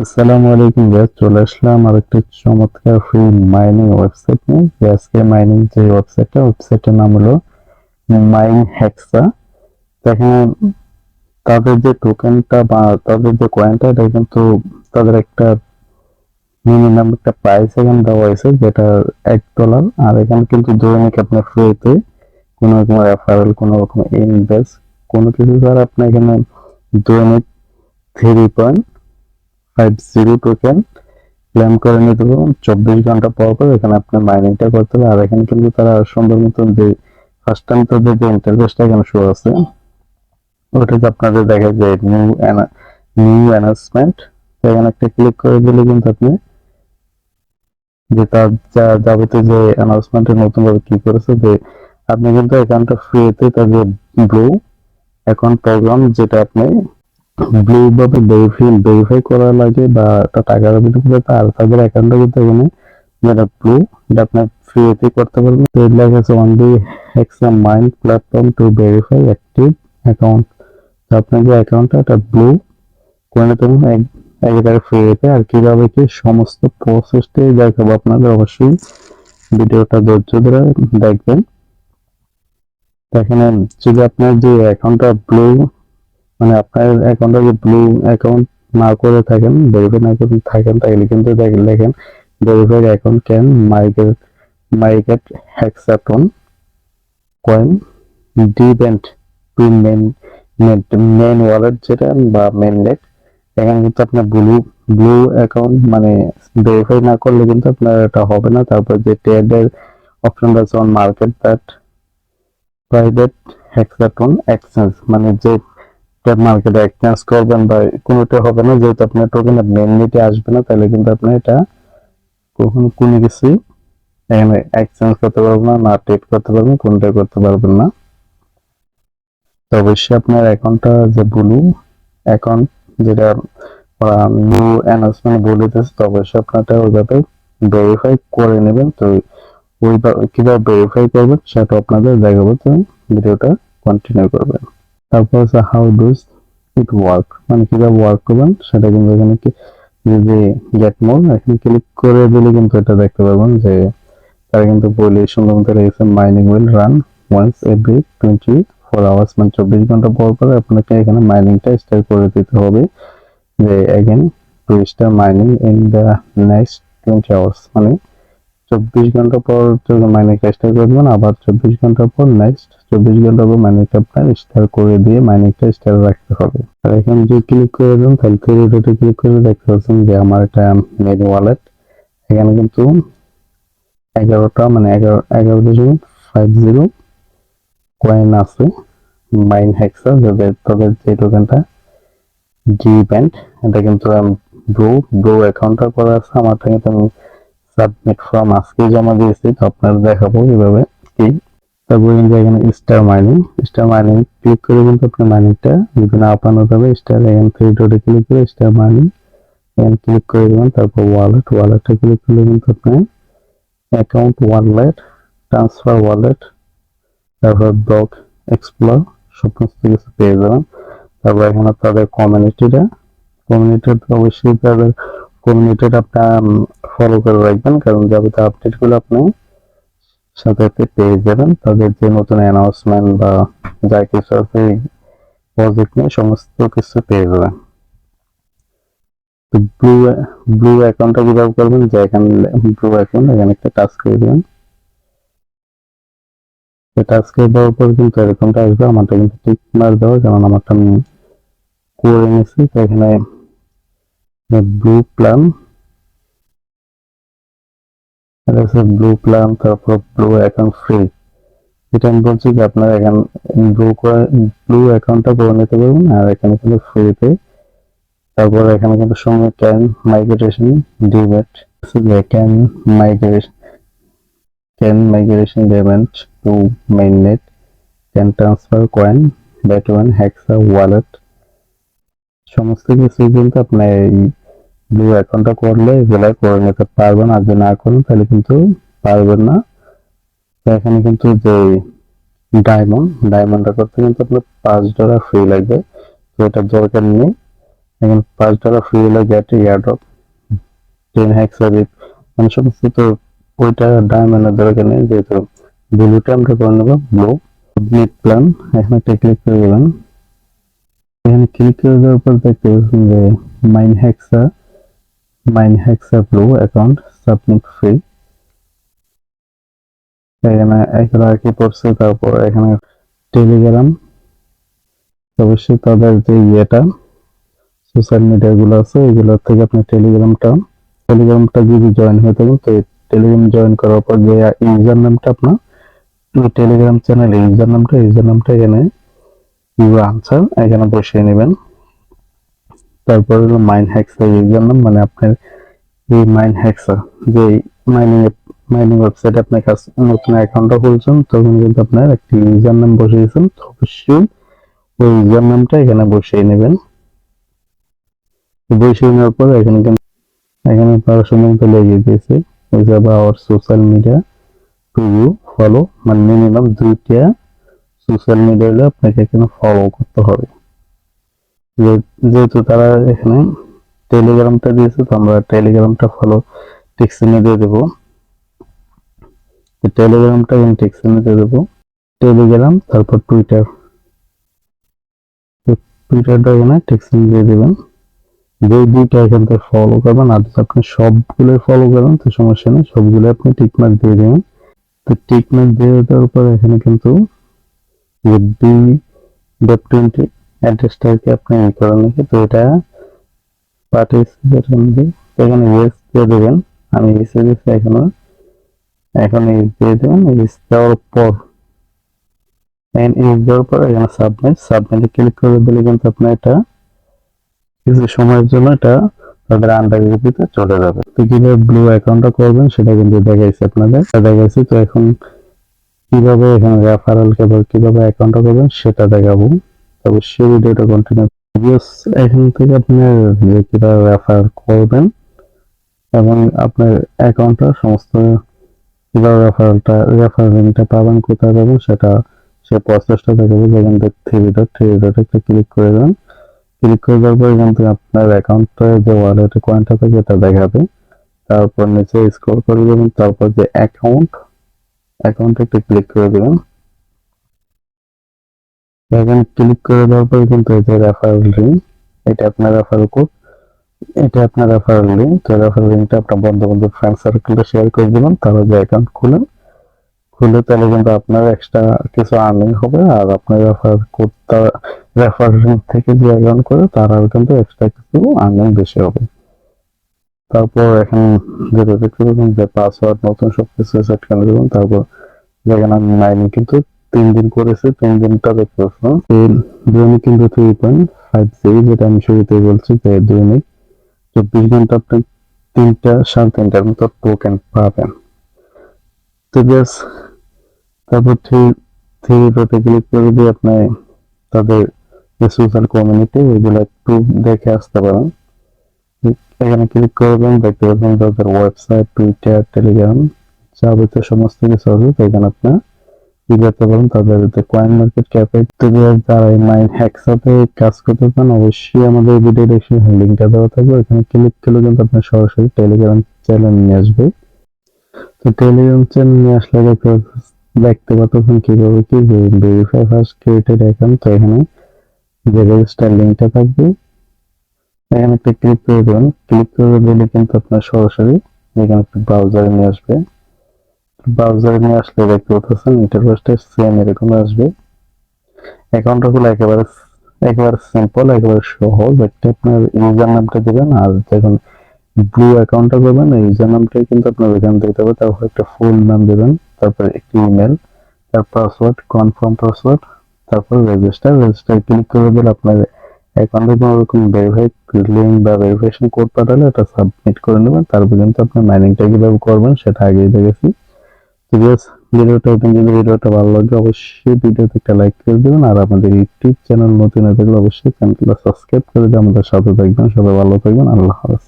আসসালামু আলাইকুম গাইস, চলে আসলাম আর একটা চমৎকার ফ্রি মাইনিং ওয়েবসাইট নিয়ে। আজকে মাইনিং যে ওয়েবসাইটের নাম হলো মাইনহেক্সা। এখানে তাদের যে টোকেনটা বা তাদের যে কয়েনটা, এটা কিন্তু তাদের একটা মিনিমাম একটা প্রাইস এখানে দেওয়া হয়েছে, যেটা $1। আর এখানে কিন্তু দৈনিক আপনার ফ্রিতে কোনো রকম রেফারেল, কোনো রকম ইনভেস্ট, কোনো কিছু ছাড়া আপনি এখানে দৈনিক 3.50 টোকেন ক্লেম করে নিতে পারবেন 24 ঘন্টা পর পর। এখানে আপনি মাইনিংটা করতে হবে। আর এখানে কিন্তু তারা সুন্দর মতন যে ফার্স্ট টাইম তাদের যে ইন্টারফেসটা এখানে শো আছে, ওটাতে আপনাদের দেখা যায় নিউ অ্যানাউন্সমেন্ট। এখানে একটা ক্লিক করে দিলে কিন্তু আপনি যে তার যাবতীয় যে অ্যানাউন্সমেন্টে নতুন ভাবে কি করেছে, যে আপনি কিন্তু অ্যাকাউন্টটা ফ্রিতে তাদের ব্লু অ্যাকাউন্ট প্রোগ্রাম, যেটা আপনি ব্লু ভাবে ভেরিফাই করা লাগে বা টাকা দিতে হবে। আর তাদের অ্যাকাউন্টটা কিন্তু এখানে যেটা ব্লু, এটা আপনি ফ্রিতে করতে পারবেন। তো এর লেখা আছে only hexa mind platform to verify active account. তো আপনার যে অ্যাকাউন্টটা এটা ব্লু করে নিতে পারবেন একেবারে ফ্রিতে। আর কিভাবে কি সমস্ত প্রসেসটাই দেখাবো আপনাদের, অবশ্যই ভিডিওটা ধৈর্য ধরে দেখবেন। এখানে যদি আপনার যে অ্যাকাউন্টটা ব্লু, মানে আপনার অ্যাকাউন্টটা যদি ব্লু অ্যাকাউন্ট না করে থাকেন, ভেরিফাই না করে থাকেন, তাহলে কিন্তু দেখেন verified account can migrate hexaton coin ডিভেন্ট টু মেন ওয়ালেট, যেটা বা মেনলেট। এখানে কিন্তু আপনার ব্লু অ্যাকাউন্ট মানে ভেরিফাই না করলে কিন্তু আপনার এটা হবে না। তারপর যে ট্রেডের অপশন আছে on market that private hexaton exchange, মানে যে মার্কেটে এক্সচেঞ্জ করবেন বা কোনোটা হবে না, যেহেতু আপনার টোকেন মেনলিতে আসবে না, তাহলে কিন্তু আপনি এটা কখনো কোনো কিছু এখানে এক্সচেঞ্জ করতে পারবেন না, না ট্রেড করতে পারবেন, কোনটাই করতে পারবেন না। তো অবশ্যই আপনার অ্যাকাউন্টটা যে ব্লু অ্যাকাউন্ট, যেটা নিউ অ্যানাউন্সমেন্ট বলে দিতেছে, তো অবশ্যই আপনারটা ওইভাবে ভেরিফাই করে নেবেন। তো কিভাবে ভেরিফাই করবেন সেটা আপনাদের দেখাবো, তো ভিডিওটা কন্টিনিউ করবেন। তারপর হচ্ছে হাউ ডুজ ইট ওয়ার্ক, মানে কিভাবে ওয়ার্ক করবেন সেটা কিন্তু এখানে যদি গেট মোর এখানে ক্লিক করে দিলে কিন্তু এটা দেখতে পাবেন যে তারা কিন্তু বলে সুন্দর মতো রেখেছে mining will run once every 24 hours, মানে 24 ঘন্টা পর পর আপনাকে এখানে মাইনিংটা স্টার্ট করে দিতে হবে। যে again to start mining in the next 20 hours, মানে 24 ঘন্টা পর যখন মাইনিংটা স্টার্ট করে দেবেন, আবার 24 ঘন্টা পর নেক্সট 24 ঘন্টা পর মাইনিংটা আপনার স্টার্ট করে দিয়ে মাইনিংটা স্টার্ট রাখতে হবে। আর এখানে যদি ক্লিক করে দেন, তাহলে থ্রি ডটে ক্লিক করে দেখতে পাচ্ছেন যে আমার একটা মেন ওয়ালেট। এখানে কিন্তু 11টা মানে 11.50 কয়েন আছে মাইনহেক্সা, তবে যে টোকেনটা জি ব্যান্ড, এটা কিন্তু ব্লু অ্যাকাউন্টটা করা আছে। আমারটা কিন্তু আমি সাবমিট ফর্ম আজকে জমা দিয়েছি, তো আপনারা দেখাবো কিভাবে কি। তারপরে কিন্তু এখানে স্টার মাইনিং ক্লিক করে কিন্তু আপনার মাইনিংটা যদি না পানো, তবে স্টার এখানে থ্রি ডটে ক্লিক করে স্টার মাইনিং এখানে ক্লিক করে দেবেন। তারপর ওয়ালেটটা ক্লিক করলে কিন্তু আপনার অ্যাকাউন্ট ওয়ালেট, ট্রান্সফার ওয়ালেট, তারপর ব্লক এক্সপ্লোর সমস্ত কিছু পেয়ে যাবেন। তারপর এখানে তাদের কমিউনিটি অবশ্যই তাদের কমিউনিটিটা আপনার ফলো করে রাখবেন, কারণ যাবতীয় আপডেটগুলো আপনি সাথে সাথে পেয়ে যাবেন। তাদের যে নতুন অ্যানাউন্সমেন্ট বা যা কিছু আছে প্রজেক্ট নিয়ে সমস্ত কিছু পেয়ে যাবেন। তো ব্লু অ্যাকাউন্টটা কিভাবে করবেন, যে এখানে ব্লু অ্যাকাউন্ট এখানে একটা টাচ করে দেবেন। টাচ করে দেওয়ার পর কিন্তু এরকমটা আসবে। আমারটা কিন্তু টিক মার্ক দেওয়া, কারণ আমারটা আমি করে নিয়েছি। তো এখানে ব্লু প্ল্যান, তারপর ব্লু অ্যাকাউন্ট ফ্রি। এটা আমি বলছি যে আপনারা এখানে ব্লু অ্যাকাউন্টটা করে নিতে পারবেন, আর এখানে কিন্তু ফ্রিতে। তারপর এখানে কিন্তু সঙ্গে migration debate, can migration debate to mainnet, can transfer coin between hexa wallet. সমস্ত কিছু কিন্তু আপনার এই ব্লু অ্যাকাউন্টটা করলে এগুলো করে নিতে পারবেন। আর যদি না করেন তাহলে কিন্তু পারবেন না। তো এখানে কিন্তু যে ডায়মন্ডটা করতে কিন্তু আপনার $5 ফ্রি লাগবে, তো এটার দরকার নেই। এখন $5 ফ্রি হলে গেট ইয়ারড্রপ 10 হেক্সাবিট মানে সমস্ত তো ওইটা ডায়মন্ডের দরকার নেই, যেহেতু ব্লুটা আমরা করে নেবো ব্লু সাবমিট প্ল্যান। এখানে একটা ক্লিক করে দেবেন। এখানে ক্লিক করে দেওয়ার পর দেখতে পাচ্ছেন যে মাইনহেক্সা ব্লু অ্যাকাউন্ট সাবমিট ফ্রি। এখানে এখানে আর কি পড়ছে, তারপর এখানে টেলিগ্রাম অবশ্যই তাদের যে ইয়েটা সোশ্যাল মিডিয়া গুলো আছে এগুলোর থেকে আপনি টেলিগ্রামটা যদি জয়েন হয়ে থাকেন তো টেলিগ্রাম জয়েন করার পর যে ইউজার নামটা আপনার টেলিগ্রাম চ্যানেলে ইউজার নামটা এখানে ইউর আনসার এখানে বসিয়ে নেবেন। তারপর হলো মাইনহেক্সা ইউজার নাম, মানে আপনার এই মাইনহেক্সা যে মাইনিং ওয়েবসাইটে আপনি নতুন অ্যাকাউন্টটা খুলছেন তখন কিন্তু আপনার একটি ইউজার নাম বসিয়েছেন, তো অবশ্যই ওই ইউজার নামটা এখানে বসিয়ে নেবেন। বসিয়ে নেওয়ার পর এখানে পড়াশোনা তো লেগে দিয়েছে is our social media to you follow, মানে মিনিমাম 2টা সোশ্যাল মিডিয়া হলে আপনাকে এখানে ফলো করতে হবে। যেহেতু তারা এখানে টেলিগ্রামটা দিয়েছে তো আমরা টেলিগ্রামটা ফলো টেক্সটে দিয়ে দেবো। টেলিগ্রামটা এখানে টেক্সটে দিয়ে দেবো টেলিগ্রাম, তারপর টুইটারটা এখানে টেক্সটে দিয়ে দেবেন। যে দুইটা এখান থেকে ফলো করবেন, আর যদি আপনি সবগুলো ফলো করেন তো সমস্যা নেই, সবগুলো আপনি টিকমার্ক দিয়ে দেবেন। তো টিকমার্ক দিয়ে দেওয়ার পর এখানে কিন্তু যে B.20 অ্যাড্রেসটাকে আপনি করে নাকি, তো এটা পার্টিসিপেট এখানে ইয়েস দিয়ে দেবেন। আমি ইয়েস দিয়েছি এখন ইয়েস দিয়ে দেবেন। ইয়েস দেওয়ার পর এখানে সাবমিটে ক্লিক করে দিলে কিন্তু আপনার এটা কিছু সময়ের জন্য এটা তাদের আন্ডারের ভিতরে চলে যাবে। তো কিভাবে ব্লু অ্যাকাউন্টটা করবেন সেটা কিন্তু দেখাইছে আপনাদের, দেখাইছি। তো এখন কিভাবে এখানে রেফারেল কিভাবে অ্যাকাউন্টটা করবেন সেটা দেখাবো, অবশ্যই ভিডিওটা কন্টিনিউ। এখান থেকে আপনার কিভাবে রেফার করবেন এবং আপনার অ্যাকাউন্টটা সমস্ত কিভাবে রেফারেলটা পাবেন, কোথায় পাবেন সেটা সে প্রসেসটা দেখাবো। যেখান থেকে থ্রি ডট একটা ক্লিক করে দেবেন। ক্লিক করে দেওয়ার পর এখান থেকে আপনার অ্যাকাউন্টে যে ওয়ালেটে কয়েনটা থাকে এটা দেখাবে। তারপর নিচে স্ক্রল করে দেবেন, তারপর যে অ্যাকাউন্টে একটা ক্লিক করে দেবেন। এখানে ক্লিক করে দেওয়ার পর কিন্তু এই যে রেফারেল লিঙ্ক, এটা আপনার রেফারেল কোড, এটা আপনার রেফারেল লিঙ্ক। তো রেফারেল লিঙ্কটা আপনার বন্ধু ফ্রেন্ড সার্কেলে শেয়ার করে দেবেন। তারা যে অ্যাকাউন্ট খুলে তাহলে কিন্তু আপনার এক্সট্রা কিছু আর্নিং হবে, আর আপনার রেফারেল লিঙ্ক থেকে যে অ্যাকাউন্ট করে তারাও কিন্তু এক্সট্রা কিছু আর্নিং বেশি হবে। তারপর এখন যেটা দেখতে পাবেন যে পাসওয়ার্ড নতুন সবকিছু সেট করে দেবেন। তারপর যেখানে আমি মাইনিং কিন্তু 3 দিন করেছি, 3 দিনটা দেখতে পাচ্ছেন দৈনিক কিন্তু 3.5 যেটা আমি শুরুতেই বলছি যে দৈনিক 24 ঘন্টা আপনি 3:30 মতো টোকেন পাবেন। তো বেশ, তারপর থ্রি ডটে ক্লিক করে দিয়ে আপনি তাদের যে সোশ্যাল কমিউনিটি ওইগুলো একটু দেখে আসতে পারেন। এখানে ক্লিক করবেন, দেখতে পাবেন তাদের ওয়েবসাইট, টুইটার, টেলিগ্রাম যাবতীয় সমস্ত কিছু আছে। তো এখানে আপনার কি করতে পারেন, তাদের কয়েন মার্কেট ক্যাপে যারা মাইনহেক্সাতে কাজ করতে চান অবশ্যই আমাদের ভিডিও ডেসক্রিপশনে লিঙ্কটা দেওয়া থাকবে। এখানে ক্লিক করলে কিন্তু আপনার সরাসরি টেলিগ্রাম চ্যানেল নিয়ে আসবে। তো টেলিগ্রাম চ্যানেল নিয়ে আসলে দেখতে পাচ্ছেন কিভাবে কি ভেরিফাই ফার্স্ট ক্রিয়েটেড অ্যাকাউন্ট। তো এখানে যে রেজিস্টার লিঙ্কটা থাকবে এখানে একটা ক্লিক করে দেবেন। ক্লিক করে দিলে কিন্তু আপনার সরাসরি এখানে একটা ব্রাউজারে নিয়ে আসবে। ব্রাউজারে নিয়ে আসলে দেখতে পাচ্ছেন ইন্টারফেসটা সেম এরকম আসবে। অ্যাকাউন্টটা হলো একেবারে সিম্পল, একেবারে সহজ। একটা আপনার ইউজার নামটা দেবেন, আর যখন ব্লু অ্যাকাউন্টটা করবেন এই ইউজার নামটাই কিন্তু আপনার এখানে দিতে হবে। তারপর একটা ফুল নাম দেবেন, তারপর একটি ইমেল, তার পাসওয়ার্ড, কনফার্ম পাসওয়ার্ড, তারপর রেজিস্টার ক্লিক করে দিলে আপনার অ্যাকাউন্টে কোনো রকম ভেরিফাই লিঙ্ক বা ভেরিফিকেশন কোড পাঠালে এটা সাবমিট করে নেবেন। তারপর কিন্তু আপনার মাইনিংটা কিভাবে করবেন সেটা আগেই দেখেছি। ভিডিওটা ভালো লাগে অবশ্যই ভিডিওতে একটা লাইক করে দেবেন, আর আমাদের ইউটিউব চ্যানেল নতুন হয়ে থাকলে অবশ্যই চ্যানেলটা সাবস্ক্রাইব করে দিয়ে আমাদের সাথে থাকবেন। সবাই ভালো থাকবেন, আল্লাহ হাফেজ।